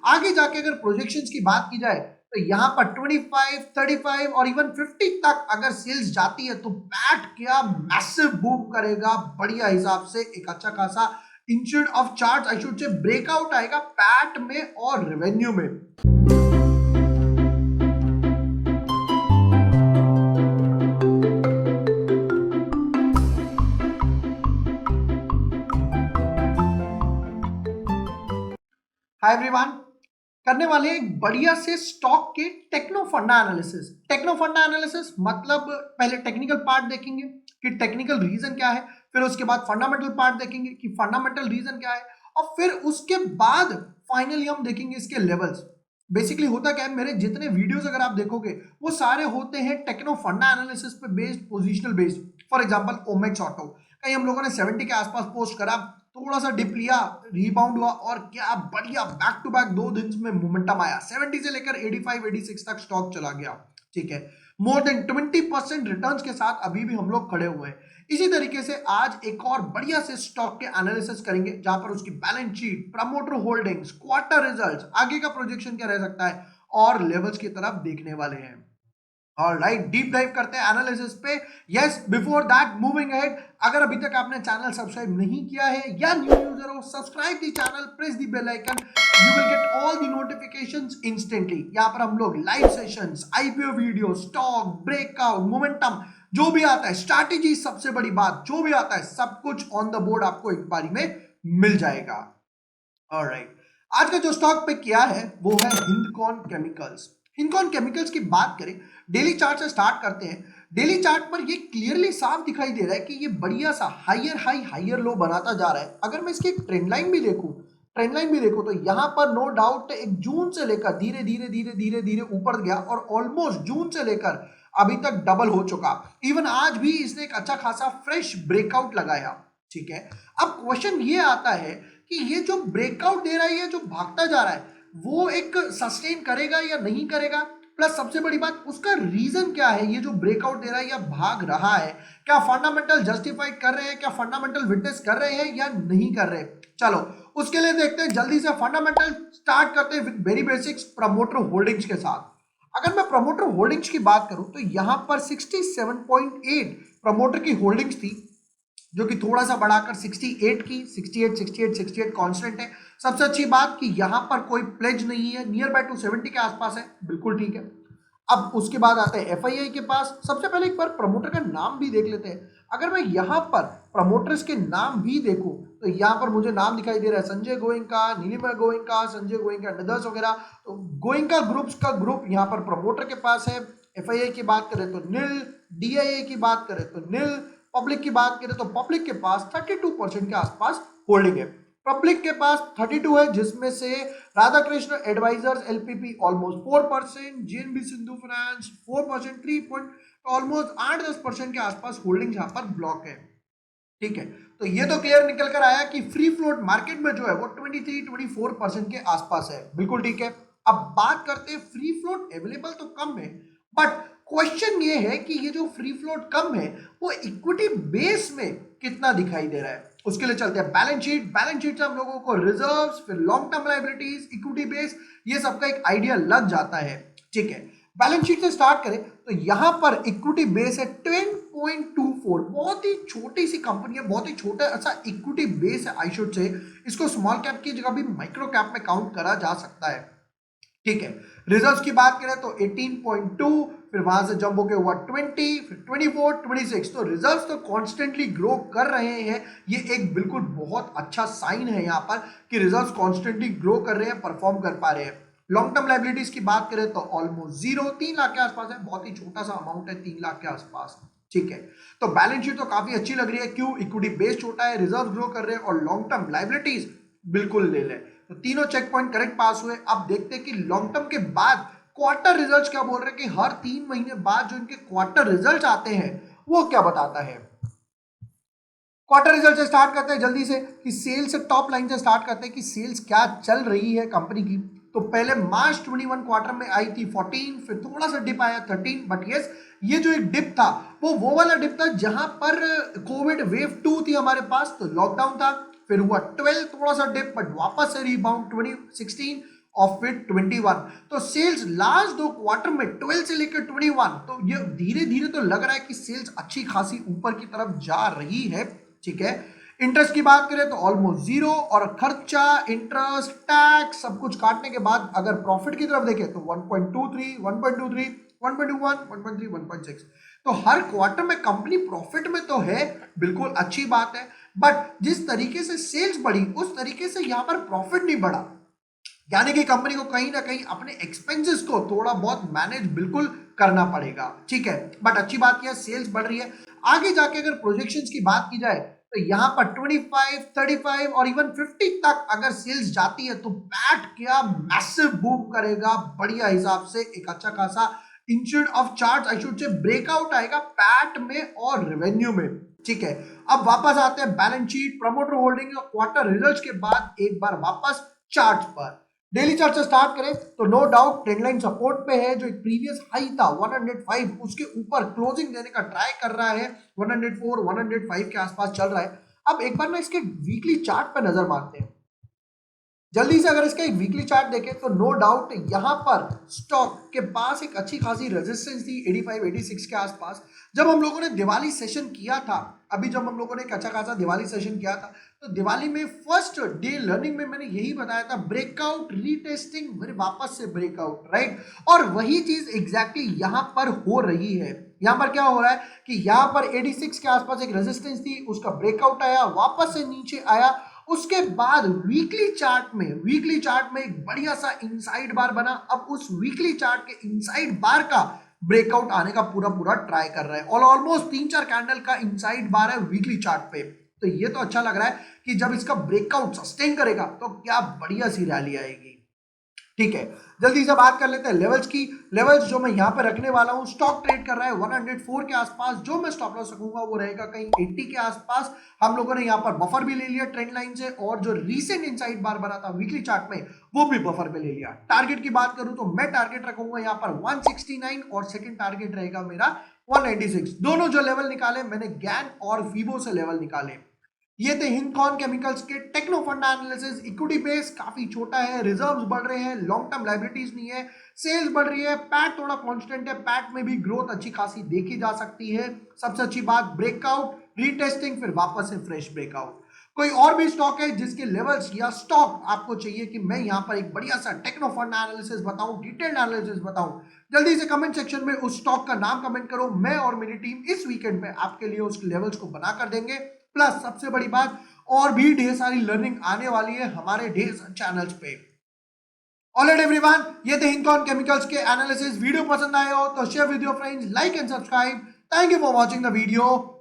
आगे जाके अगर प्रोजेक्शंस की बात की जाए तो यहाँ पर 25, 35 और इवन 50 तक अगर सेल्स जाती है तो पैट क्या मैसिव बूम करेगा, बढ़िया हिसाब से एक अच्छा खासा instead of chart I should say breakout आएगा पैट में और रेवेन्यू में। हाय एवरीवन, करने वाले हैं एक बढ़िया से स्टॉक के टेक्नो फंडा एनालिसिस। टेक्नो फंडा एनालिसिस मतलब पहले टेक्निकल पार्ट देखेंगे कि टेक्निकल रीजन क्या है, फिर उसके बाद फंडामेंटल पार्ट देखेंगे कि फंडामेंटल रीजन क्या है, और फिर उसके बाद फाइनली हम देखेंगे इसके लेवल्स। बेसिकली होता क्या है, मेरे जितने वीडियोस अगर आप देखोगे वो सारे होते हैं टेक्नो फंडा एनालिसिस पे based, positional based. For example Omaxe auto, कहीं हम लोगों ने 70 के आसपास पोस्ट करा, थोड़ा सा डिप लिया, रिबाउंड हुआ और क्या बढ़िया बैक टू बैक 2 दिन में मोमेंटम आया, 70 से लेकर 85 86 तक स्टॉक चला गया। ठीक है, मोर देन 20% रिटर्न्स के साथ अभी भी हम लोग खड़े हुए हैं। इसी तरीके से आज एक और बढ़िया से स्टॉक के एनालिसिस करेंगे जहां पर उसकी balance sheet, promoter holdings, quarter results, आगे का प्रोजेक्शन क्या रह सकता है और लेवल्स की तरफ देखने वाले हैं। ऑलराइट, डीप डाइव करते हैं एनालिसिस पे। Yes, before that moving ahead, अगर अभी तक आपने चैनल सब्सक्राइब नहीं किया है या न्यू यूजर हो, subscribe the channel, press the bell icon, you will get all the notifications instantly. यहाँ पर हम लोग live sessions, IPO video, stock breakout, momentum, जो भी आता है, स्ट्रैटेजी, सबसे बड़ी बात जो भी आता है सब कुछ ऑन द बोर्ड आपको एक बारी में मिल जाएगा। ऑलराइट, आज का जो स्टॉक पे किया है वो है हिंदकॉन केमिकल्स। हिंदकॉन केमिकल्स की बात करें, डेली चार्ट से स्टार्ट करते हैं। डेली चार्ट पर ये क्लियरली साफ दिखाई दे रहा है कि ये बढ़िया सा हायर हाई हायर लो बनाता जा रहा है। अगर मैं इसकी ट्रेंड लाइन भी देखूं तो यहाँ पर नो डाउट एक जून से लेकर धीरे धीरे धीरे धीरे धीरे ऊपर गया और ऑलमोस्ट जून से लेकर अभी तक डबल हो चुका। इवन आज भी इसने एक अच्छा खासा फ्रेश ब्रेकआउट लगाया। ठीक है, अब क्वेश्चन ये आता है कि ये जो ब्रेकआउट दे रहा है, ये जो भागता जा रहा है, वो एक सस्टेन करेगा या नहीं करेगा, प्लस सबसे बड़ी बात उसका रीजन क्या है। ये जो ब्रेकआउट दे रहा है या भाग रहा है, क्या फंडामेंटल जस्टिफाइड कर रहे हैं, क्या फंडामेंटल विटनेस कर रहे हैं या नहीं कर रहे। चलो उसके लिए देखते हैं जल्दी से फंडामेंटल स्टार्ट करते हैं with very basics, promoter holdings के साथ। अगर मैं प्रमोटर होल्डिंग्स की बात करूं तो यहां पर 67.8 प्रमोटर की होल्डिंग्स थी, जो कि थोड़ा सा बढ़ाकर 68 की, 68 कांस्टेंट है। सबसे अच्छी बात कि यहां पर कोई प्लेज नहीं है, नियर बाय टू 70 के आसपास है, बिल्कुल ठीक है। अब उसके बाद आते हैं एफआईआई के पास। सबसे पहले एक बार प्रमोटर का नाम भी देख लेते हैं। अगर मैं यहां पर प्रमोटर्स के नाम भी देखूं तो यहां पर मुझे नाम दिखाई दे रहा है संजय गोयनका, नीलिमा गोयनका, संजय गोयनका नदर्स वगैरह। तो गोयनका ग्रुप्स का ग्रुप यहां पर प्रमोटर के पास है। एफआईआई की बात करें तो नील, डीआईए की बात करें तो नील, पब्लिक की बात करें तो पब्लिक के पास 32% के आसपास होल्डिंग है। पब्लिक के पास 32 है, जिसमें से Radhakrishna advisors LLP almost 4%, JNB Sindhu finance 4%, 3 point almost 8-10% के आसपास होल्डिंग यहां पर ब्लॉक है। ठीक है, तो ये तो क्लियर निकल कर आया कि फ्री फ्लोट मार्केट में जो है वो 23-24% के आसपास है, बिल्कुल ठीक है। अब बात करते हैं, फ्री फ्लोट अवेलेबल तो कम है, बट क्वेश्चन ये है कि ये जो फ्री फ्लोट कम है वो इक्विटी बेस में कितना दिखाई दे रहा है। उसके लिए चलते हैं बैलेंस शीट। बैलेंस शीट से हम लोगों को रिजर्व्स, फिर long term liabilities, equity base, ये सबका एक आइडिया लग जाता है। ठीक है, बैलेंस शीट से स्टार्ट करें तो यहां पर इक्विटी बेस है 10.24, बहुत ही छोटी सी कंपनी है, बहुत ही छोटा ऐसा इक्विटी बेस है आई शुड से। इसको स्मॉल कैप की जगह भी माइक्रो कैप में काउंट करा जा सकता है। ठीक है, रिजर्व्स की बात करें तो 18.2, फिर वहां से जंप होके हुआ 20, फिर 24, 26। तो रिजर्व्स तो कॉन्स्टेंटली ग्रो कर रहे हैं। ये एक बिल्कुल बहुत अच्छा साइन है यहाँ पर कि रिजर्व्स कॉन्स्टेंटली ग्रो कर रहे हैं, परफॉर्म कर पा रहे हैं। लॉन्ग टर्म लायबिलिटीज की बात करें तो ऑलमोस्ट 0, 3 लाख के आसपास है, बहुत ही छोटा सा अमाउंट है, 3 लाख के आसपास। ठीक है, तो बैलेंस शीट तो काफी अच्छी लग रही है। क्यों? इक्विटी बेस छोटा है, रिजर्व ग्रो कर रहे हैं और लॉन्ग टर्म लायबिलिटीज बिल्कुल ले लें। तो तीनों चेक पॉइंट करेक्ट पास हुए। अब देखते हैं कि लॉन्ग टर्म के बाद क्वार्टर रिजल्ट्स क्या बोल रहे हैं, कि हर 3 महीने बाद जो इनके क्वार्टर रिजल्ट्स आते हैं वो क्या बताता है। क्वार्टर रिजल्ट से स्टार्ट करते हैं जल्दी से, कि सेल्स से टॉप लाइन से स्टार्ट करते हैं कि सेल्स क्या चल रही है कंपनी की। तो पहले मार्च 21 क्वार्टर में आई थी 14, फिर थोड़ा सा डिप आया 13, बट यस, ये जो एक डिप था वो वाला डिप था जहां पर कोविड वेव 2 थी हमारे पास, तो लॉकडाउन था। फिर हुआ 12, थोड़ा सा डिप, बट वापस से रिबाउंड 2016 ऑफ इट 21। तो सेल्स लास्ट 2 क्वार्टर में 12 से लेकर 21, तो ये धीरे धीरे तो लग रहा है कि सेल्स अच्छी खासी ऊपर की तरफ जा रही है। ठीक है, इंटरेस्ट की बात करें तो ऑलमोस्ट जीरो, और खर्चा, इंटरेस्ट, टैक्स सब कुछ काटने के बाद अगर प्रॉफिट की तरफ देखें तो 1.23, 1.23, 1.21, 1.3, 1.6। तो हर क्वार्टर में कंपनी प्रॉफिट में तो है, बिल्कुल अच्छी बात है, बट जिस तरीके से सेल्स बढ़ी उस तरीके से यहां पर प्रॉफिट नहीं बढ़ा, यानी कि कंपनी को कहीं ना कहीं अपने एक्सपेंसेस को थोड़ा बहुत मैनेज बिल्कुल करना पड़ेगा। ठीक है, बट अच्छी बात यह सेल्स बढ़ रही है। आगे जाके अगर प्रोजेक्शंस की बात की जाए तो यहां पर 25, 35 और इवन 50 तक अगर सेल्स जाती है तो पैट क्या मैसिव बूम करेगा, बढ़िया हिसाब से एक अच्छा खासा instead of chart I should say breakout आएगा पैट में और रेवेन्यू में। ठीक है, अब वापस आते हैं बैलेंस शीट, प्रमोटर होल्डिंग और क्वार्टर रिजल्ट्स के बाद एक बार वापस चार्ट पर। डेली चार्ट से स्टार्ट करें तो no doubt trend line support पे है, जो एक प्रीवियस हाई था 105 उसके ऊपर क्लोजिंग देने का ट्राई कर रहा है, 104 105 के आसपास चल रहा है। अब एक बार ना इसके वीकली चार्ट पर नजर मारते हैं जल्दी से। अगर इसका एक वीकली चार्ट देखें तो नो डाउट यहां पर स्टॉक के पास एक अच्छी खासी रेजिस्टेंस थी 85 86 के आसपास। जब हम लोगों ने दिवाली सेशन किया था, अभी जब हम लोगों ने एक अच्छा खासा दिवाली सेशन किया था, तो दिवाली में फर्स्ट डे लर्निंग में मैंने यही बताया था, ब्रेकआउट रीटेस्टिंग फिर वापस से ब्रेकआउट, राइट। और वही चीज एग्जैक्टली यहां पर हो रही है। यहां पर क्या हो रहा है कि यहां पर 86 के आसपास एक रेजिस्टेंस थी, उसका ब्रेकआउट आया, वापस से नीचे आया, उसके बाद वीकली चार्ट में एक बढ़िया सा इनसाइड बार बना। अब उस वीकली चार्ट के इनसाइड बार का ब्रेकआउट आने का पूरा ट्राई कर रहा है, और ऑलमोस्ट 3-4 कैंडल का इनसाइड बार है वीकली चार्ट पे। तो ये तो अच्छा लग रहा है कि जब इसका ब्रेकआउट सस्टेन करेगा तो क्या बढ़िया सी रैली आएगी। ठीक है, जल्दी से बात कर लेते हैं लेवल्स की। लेवल्स जो मैं यहां पे रखने वाला हूं, स्टॉक ट्रेड कर रहा है 104 के आसपास, जो मैं स्टॉप लॉस रखूंगा वो रहेगा कहीं 80 के आसपास। हम लोगों ने यहां पर बफर भी ले लिया ट्रेंड लाइन से, और जो रीसेंट इनसाइड बार बना था वीकली चार्ट में वो भी बफर पे ले लिया। टारगेट की बात करूं तो मैं टारगेट रखूंगा यहां पर 169, और सेकंड टारगेट रहेगा मेरा 196। दोनों जो लेवल निकाले मैंने गैन और फीबो से लेवल निकाले। ये थे हिंदकॉन केमिकल्स के टेक्नो फंडा एनालिसिस। इक्विटी बेस काफी छोटा है, रिजर्व्स बढ़ रहे हैं, लॉन्ग टर्म लायबिलिटीज नहीं है, सेल्स बढ़ रही है, पैट थोड़ा कांस्टेंट है, पैट में भी ग्रोथ अच्छी खासी देखी जा सकती है। सबसे अच्छी बात ब्रेकआउट, रीटेस्टिंग, फिर वापस से फ्रेश ब्रेकआउट। कोई और भी स्टॉक है जिसके लेवल्स या स्टॉक आपको चाहिए कि मैं यहां पर एक बढ़िया सा टेक्नो फंडा एनालिसिस बताऊं, डिटेल्ड एनालिसिस बताऊं, जल्दी से कमेंट सेक्शन में उस स्टॉक का नाम कमेंट करो। मैं और मेरी टीम इस वीकेंड पे आपके लिए उस लेवल्स को बना कर देंगे। प्लस सबसे बड़ी बात, और भी ढेर सारी लर्निंग आने वाली है हमारे ढेर सारे चैनल्स पे। ऑलराइट एवरीवन, ये थे हिंदकॉन केमिकल्स के एनालिसिस। वीडियो पसंद आए हो तो share with your friends, like and subscribe. Thank you for watching the video.